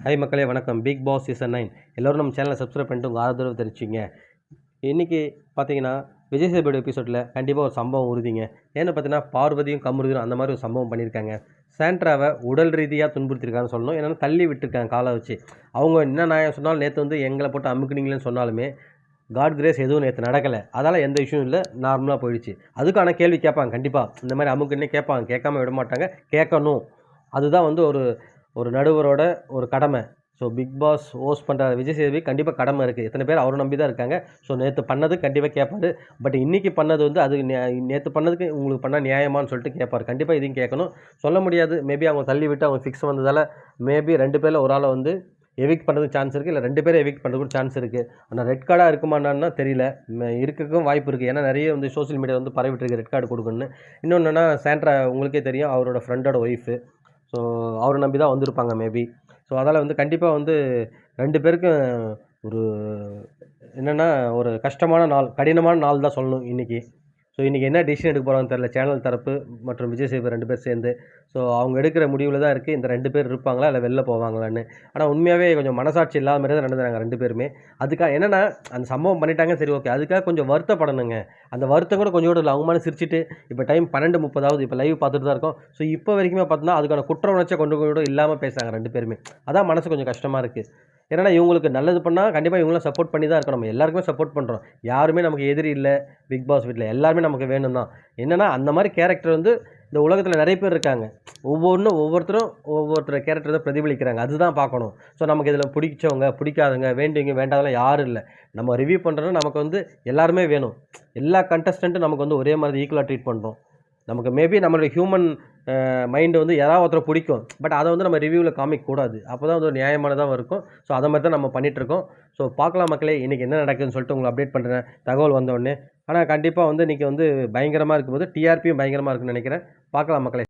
Hi மக்களே வணக்கம். Big Boss season 9 எல்லோரும் நம்ம சேனலை சப்ஸ்கிரைப் பண்ணிட்டு உங்கள் ஆதரவு தெரிவிச்சிங்க. இன்றைக்கி பார்த்தீங்கன்னா விஜய் சேதுபதி எபிசோடில் கண்டிப்பாக ஒரு சம்பவம் உறுதிங்க. ஏன்னு பார்த்தீங்கன்னா பார்வதியும் கமருதியும் அந்த மாதிரி ஒரு சம்பவம் பண்ணியிருக்காங்க. சாண்ட்ராவை உடல் ரீதியாக துன்புறுத்திருக்காங்கன்னு சொல்லணும். ஏன்னா தள்ளி விட்டுருக்காங்க காலை வச்சு. அவங்க என்ன நான் சொன்னாலும் நேற்று வந்து எங்களை போட்டு அமுக்குனீங்களேன்னு சொன்னாலுமே காட் கிரேஸ் எதுவும் நேற்று நடக்கலை. அதனால் எந்த இஷ்யூவும் இல்லை, நார்மலாக போயிடுச்சு. அதுக்கான கேள்வி கேட்பாங்க கண்டிப்பாக. இந்த மாதிரி அமுக்குன்னே கேட்பாங்க, கேட்காம விட மாட்டாங்க, கேட்கணும். அதுதான் வந்து ஒரு ஒரு நடுவரோட ஒரு கடமை. ஸோ பிக் பாஸ் ஹோஸ்ட் பண்ணுற விஜய் சேதுபதி கண்டிப்பாக கடமை இருக்குது. எத்தனை பேர் அவரை நம்பி தான் இருக்காங்க. ஸோ நேற்று பண்ணது கண்டிப்பாக கேட்பாரு. பட் இன்றைக்கி பண்ணது வந்து அது நேற்று பண்ணதுக்கு உங்களுக்கு பண்ணால் நியாயமானு சொல்லிட்டு கேட்பார். கண்டிப்பாக இதையும் கேட்கணும். சொல்ல முடியாது, மேபி அவங்க தள்ளி விட்டு அவங்க ஃபிக்ஸ் வந்ததால் மேபி 2 பேரில் ஒரு ஆளை வந்து எவிக்ட் பண்ணுறதுக்கு சான்ஸ் இருக்குது, இல்லை 2 பேரும் எவிக்ட் பண்ணுறதுக்கு சான்ஸ் இருக்குது. ஆனால் ரெட் கார்டாக இருக்குமான்னு தெரியல. இருக்கக்கும் வாய்ப்பு இருக்குது. ஏன்னா நிறைய வந்து சோஷியல் மீடியா வந்து பரவிட்டு இருக்குது ரெட் கார்டு கொடுக்கணுன்னு. இன்னொன்றுனா சாண்ட்ரா உங்களுக்கே தெரியும், அவரோட ஃப்ரெண்டோட ஒய்ஃபு. ஸோ அவரை நம்பி தான் வந்திருப்பாங்க மேபி. ஸோ அதால் வந்து கண்டிப்பாக வந்து 2 பேருக்கும் ஒரு என்னென்னா ஒரு கஷ்டமான நாள், கடினமான நாள் தான் சொல்லணும் இன்றைக்கி. ஸோ இன்றைக்கி என்ன டிசிஷன் எடுக்க போகிறாங்கன்னு தெரியல. சேனல் தரப்பு மற்றும் விஜய் சேதுபதி 2 பேர் சேர்ந்து. ஸோ அவங்க எடுக்கிற முடிவில் தான் இருக்குது இந்த 2 பேர் இருப்பாங்களா இல்லை வெளில போவாங்களான்னு. ஆனால் உண்மையாகவே கொஞ்சம் மனசாட்சி இல்லாத மாதிரி தான் நடந்துறாங்க 2 பேருமே. அதுக்காக என்னென்னா அந்த சம்பவம் பண்ணிட்டாங்க, சரி ஓகே. அதுக்காக கொஞ்சம் வருத்தப்படணுங்க. அந்த வருத்தம் கூட கொஞ்சம் கூட இல்லை. அவங்க மாதிரி சிரிச்சிட்டு இப்போ டைம் 12:30 இப்போ லைவ் பார்த்துட்டு தான் இருக்கோம். ஸோ இப்போ வரைக்குமே பார்த்தோன்னா அதுக்கான குற்ற உணர்ச்சியை கொண்டு கூட இல்லாமல் பேசுகிறாங்க 2 பேருமே. அதான் மனசு கொஞ்சம் கஷ்டமாக இருக்குது. ஏன்னா இவங்களுக்கு நல்லது பண்ணால் கண்டிப்பாக இவங்களாம் சப்போர்ட் பண்ணி தான் இருக்கணும். நம்ம எல்லாருக்குமே சப்போர்ட் பண்ணுறோம். யாருமே நமக்கு எதிரி இல்லை பிக் பாஸ் வீட்டில். எல்லாருமே நமக்கு வேணும் தான். என்னென்னா அந்த மாதிரி கேரக்டர் வந்து இந்த உலகத்தில் நிறைய பேர் இருக்காங்க. ஒவ்வொருத்தரும் ஒவ்வொருத்தர் கேரக்டர் தான் பிரதிபலிக்கிறாங்க. அதுதான் பார்க்கணும். ஸோ நமக்கு இதில் பிடிச்சவங்க பிடிக்காதவங்க வேண்டியவங்க வேண்டாதெல்லாம் யாரும் இல்லை. நம்ம ரிவ்யூ பண்ணுறோன்னா நமக்கு வந்து எல்லாருமே வேணும். எல்லா கண்டஸ்டண்ட்டும் நமக்கு வந்து ஒரே மாதிரி ஈக்குவலாக ட்ரீட் பண்ணுறோம். நமக்கு மேபி நம்மளுடைய ஹியூமன் மைண்டு வந்து யாராவது ஒருத்தரை பிடிக்கும். பட் அதை வந்து நம்ம ரிவ்யூவில் காமிக்கக்கூடாது. அப்போ தான் வந்து ஒரு நியாயமானதாக இருக்கும். ஸோ அதை மாதிரி தான் நம்ம பண்ணிகிட்ருக்கோம். ஸோ பார்க்கலாம் மக்களே, இன்றைக்கி என்ன நடக்குதுன்னு சொல்லிட்டு உங்களை அப்டேட் பண்ணுறேன் தகவல் வந்தோடனே. ஆனால் கண்டிப்பாக வந்து இன்றைக்கி வந்து பயங்கரமாக இருக்கும்போது டிஆர்பியும் பயங்கரமாக இருக்குன்னு நினைக்கிறேன். பார்க்கலாம் மக்களே.